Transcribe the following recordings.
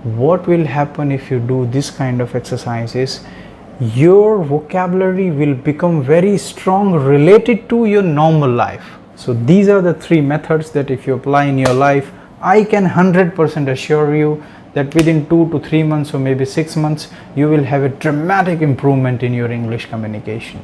what will happen if you do this kind of exercises? Your vocabulary will become very strong related to your normal life. So these are the three methods that if you apply in your life, I can 100% assure you that within 2 to 3 months or maybe 6 months, you will have a dramatic improvement in your English communication.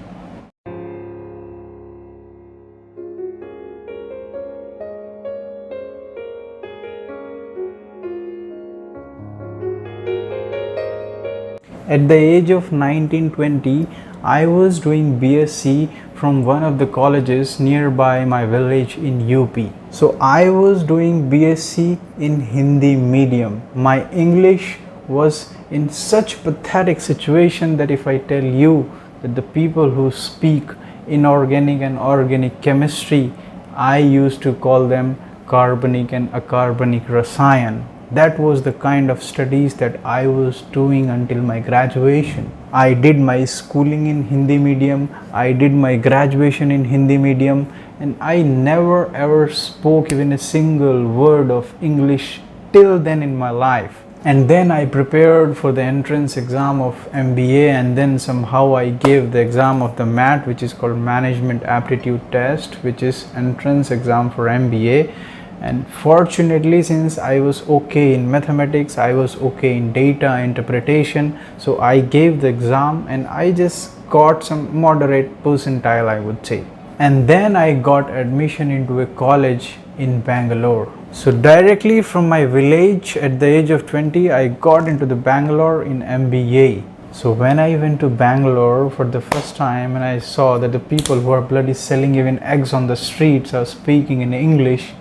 At the age of 19-20, I was doing BSc from one of the colleges nearby my village in UP. So I was doing BSc in Hindi medium. My English was in such pathetic situation that if I tell you that the people who speak inorganic and organic chemistry, I used to call them carbonic and acarbonic rasayan. That was the kind of studies that I was doing until my graduation. I did my schooling in Hindi medium, I did my graduation in Hindi medium, and I never ever spoke even a single word of English till then in my life. And then I prepared for the entrance exam of MBA, and then somehow I gave the exam of the MAT, which is called Management Aptitude Test, which is entrance exam for MBA. And fortunately, since I was okay in mathematics, I was okay in data interpretation, so I gave the exam and I just got some moderate percentile, I would say. And then I got admission into a college in Bangalore. So directly from my village at the age of 20, I got into the Bangalore in MBA. So when I went to Bangalore for the first time and I saw that the people who are bloody selling even eggs on the streets are speaking in English,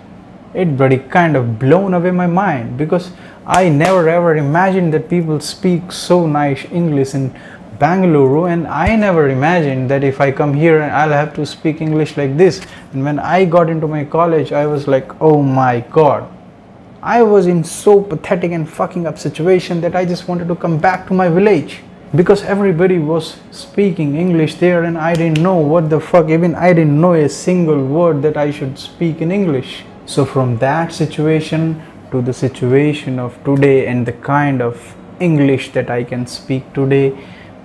it bloody kind of blown away my mind, because I never ever imagined that people speak so nice English in Bangalore, and I never imagined that if I come here and I'll have to speak English like this. And when I got into my college, I was like, oh my god, I was in so pathetic and fucking up situation that I just wanted to come back to my village, because everybody was speaking English there and I didn't know what the fuck, even I didn't know a single word that I should speak in English. So from that situation to the situation of today and the kind of English that I can speak today,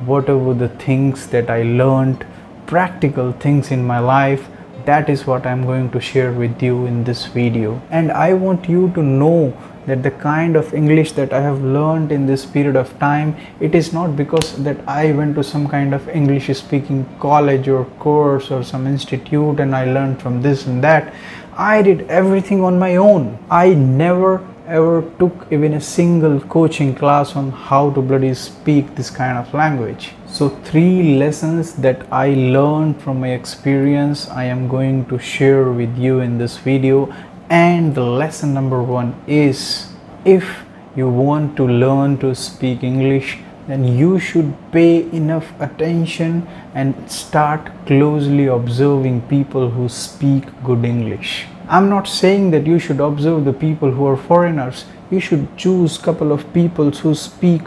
whatever the things that I learned, practical things in my life, that is what I'm going to share with you in this video. And I want you to know that the kind of English that I have learned in this period of time, it is not because that I went to some kind of English speaking college or course or some institute and I learned from this and that. I did everything on my own. I never ever took even a single coaching class on how to bloody speak this kind of language. So 3 lessons that I learned from my experience I am going to share with you in this video. And the lesson number 1 is, if you want to learn to speak English, then you should pay enough attention and start closely observing people who speak good English. I'm not saying that you should observe the people who are foreigners. You should choose couple of people who speak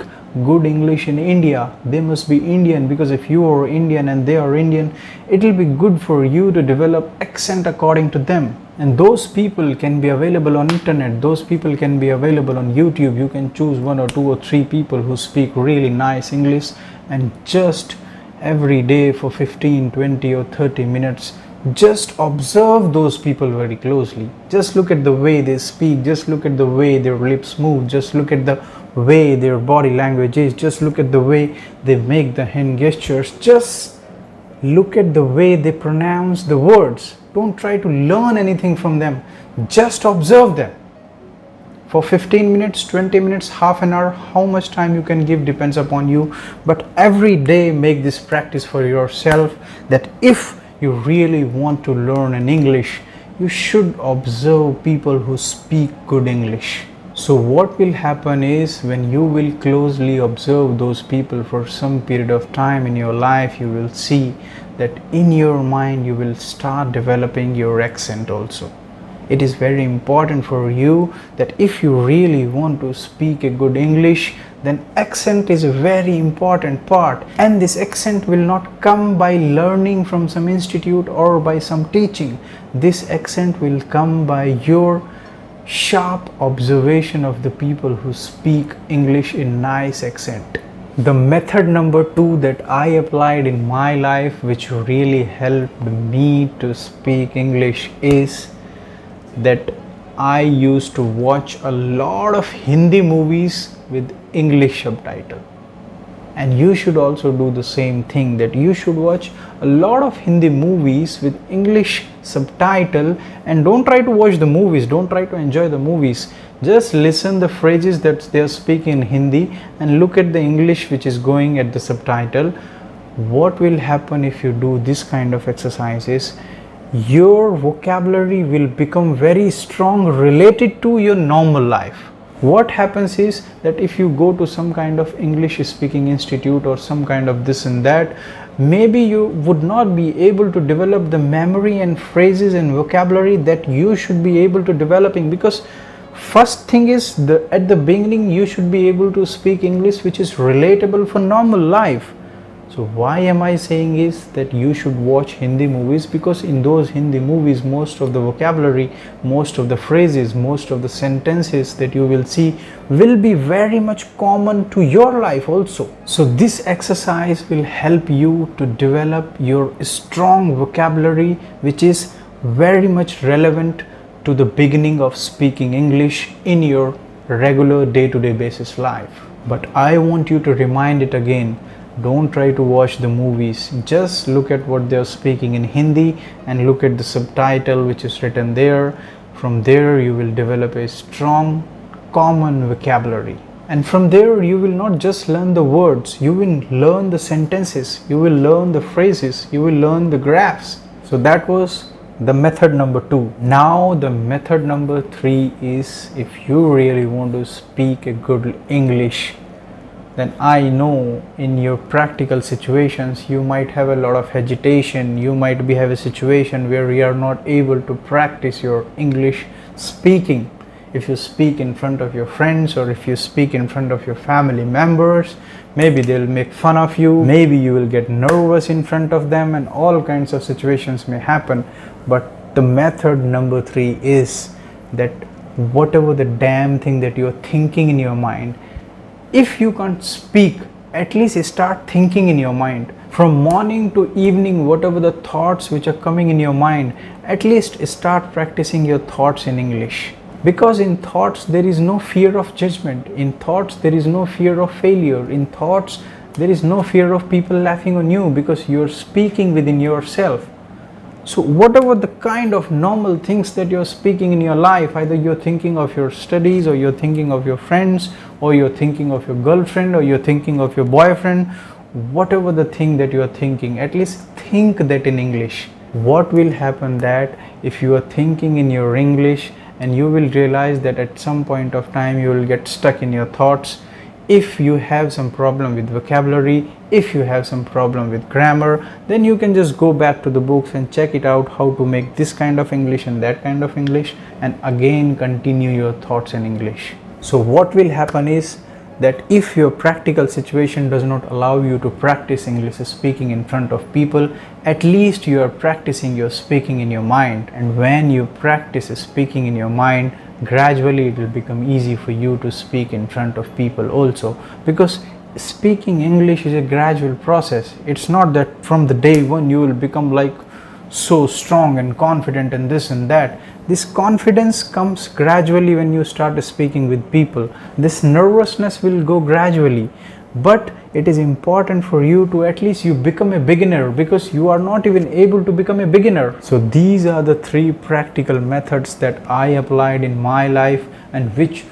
good English in India. They must be Indian, because if you are Indian and they are Indian, it will be good for you to develop accent according to them. And those people can be available on internet, those people can be available on YouTube. You can choose 1 or 2 or 3 people who speak really nice English, and just every day for 15, 20 or 30 minutes, just observe those people very closely. Just look at the way they speak, just look at the way their lips move, just look at the way their body language is, just look at the way they make the hand gestures, just look at the way they pronounce the words. Don't try to learn anything from them, just observe them for 15 minutes, 20 minutes, half an hour. How much time you can give depends upon you, but every day make this practice for yourself, that if you really want to learn an English, you should observe people who speak good English. So what will happen is, when you will closely observe those people for some period of time in your life, you will see that in your mind you will start developing your accent also. It is very important for you that if you really want to speak a good English, then accent is a very important part. And this accent will not come by learning from some institute or by some teaching. This accent will come by your sharp observation of the people who speak English in nice accent. The method number 2 that I applied in my life, which really helped me to speak English, is that I used to watch a lot of Hindi movies with English subtitle. And you should also do the same thing, that you should watch a lot of Hindi movies with English subtitle, and don't try to watch the movies, don't try to enjoy the movies. Just listen the phrases that they are speaking in Hindi and look at the English which is going at the subtitle. What will happen if you do this kind of exercises? Your vocabulary will become very strong related to your normal life. What happens is that if you go to some kind of English speaking institute or some kind of this and that, maybe you would not be able to develop the memory and phrases and vocabulary that you should be able to developing, because first thing is at the beginning you should be able to speak English which is relatable for normal life. So why am I saying is that you should watch Hindi movies? Because in those Hindi movies, most of the vocabulary, most of the phrases, most of the sentences that you will see will be very much common to your life also. So this exercise will help you to develop your strong vocabulary, which is very much relevant to the beginning of speaking English in your regular day-to-day basis life. But I want you to remind it again. Don't try to watch the movies, just look at what they are speaking in Hindi and look at the subtitle which is written there. From there you will develop a strong common vocabulary, and from there you will not just learn the words, you will learn the sentences, you will learn the phrases, you will learn the graphs. So that was the method number 2. Now the method number 3 is, if you really want to speak a good English, then I know in your practical situations you might have a lot of hesitation, you might have a situation where you are not able to practice your English speaking. If you speak in front of your friends or if you speak in front of your family members, maybe they'll make fun of you, maybe you will get nervous in front of them, and all kinds of situations may happen. But the method number 3 is that whatever the damn thing that you're thinking in your mind, if you can't speak, at least start thinking in your mind. From morning to evening, whatever the thoughts which are coming in your mind, at least start practicing your thoughts in English. Because in thoughts there is no fear of judgment, in thoughts there is no fear of failure, in thoughts there is no fear of people laughing on you, because you are speaking within yourself. So whatever the kind of normal things that you're speaking in your life, either you're thinking of your studies, or you're thinking of your friends, or you're thinking of your girlfriend, or you're thinking of your boyfriend, whatever the thing that you're thinking, at least think that in English. What will happen that if you are thinking in your English, and you will realize that at some point of time you will get stuck in your thoughts. If you have some problem with vocabulary, if you have some problem with grammar, then you can just go back to the books and check it out, how to make this kind of English and that kind of English, and again continue your thoughts in English. So what will happen is that if your practical situation does not allow you to practice English speaking in front of people, at least you are practicing your speaking in your mind. And when you practice speaking in your mind, gradually it will become easy for you to speak in front of people also, because speaking English is a gradual process. It's not that from the day one you will become like so strong and confident and this and that. This confidence comes gradually when you start speaking with people. This nervousness will go gradually, but it is important for you to at least you become a beginner, because you are not even able to become a beginner. So these are the 3 practical methods that I applied in my life, and which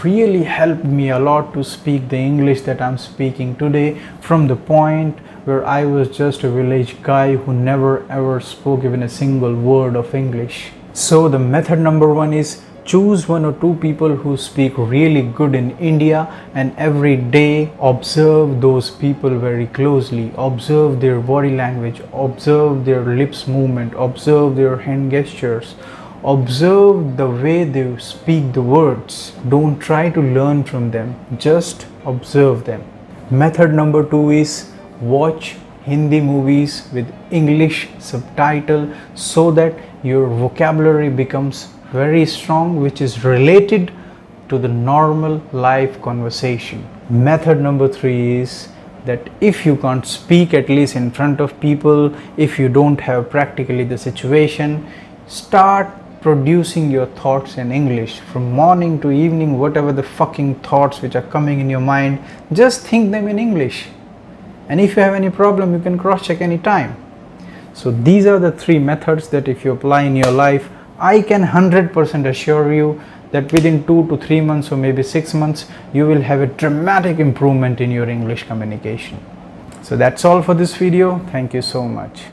really helped me a lot to speak the English that I'm speaking today, from the point where I was just a village guy who never ever spoke even a single word of English. So the method number 1 is choose 1 or 2 people who speak really good in India, and every day observe those people very closely. Observe their body language, observe their lips movement, observe their hand gestures, observe the way they speak the words. Don't try to learn from them, just observe them. Method number 2 is watch Hindi movies with English subtitle, so that your vocabulary becomes very strong, which is related to the normal life conversation. Method number 3 is that if you can't speak at least in front of people, if you don't have practically the situation, start producing your thoughts in English from morning to evening. Whatever the fucking thoughts which are coming in your mind, just think them in English. And if you have any problem, you can cross check anytime. So these are the 3 methods that if you apply in your life, I can 100% assure you that within 2 to 3 months or maybe 6 months, you will have a dramatic improvement in your English communication. So that's all for this video. Thank you so much.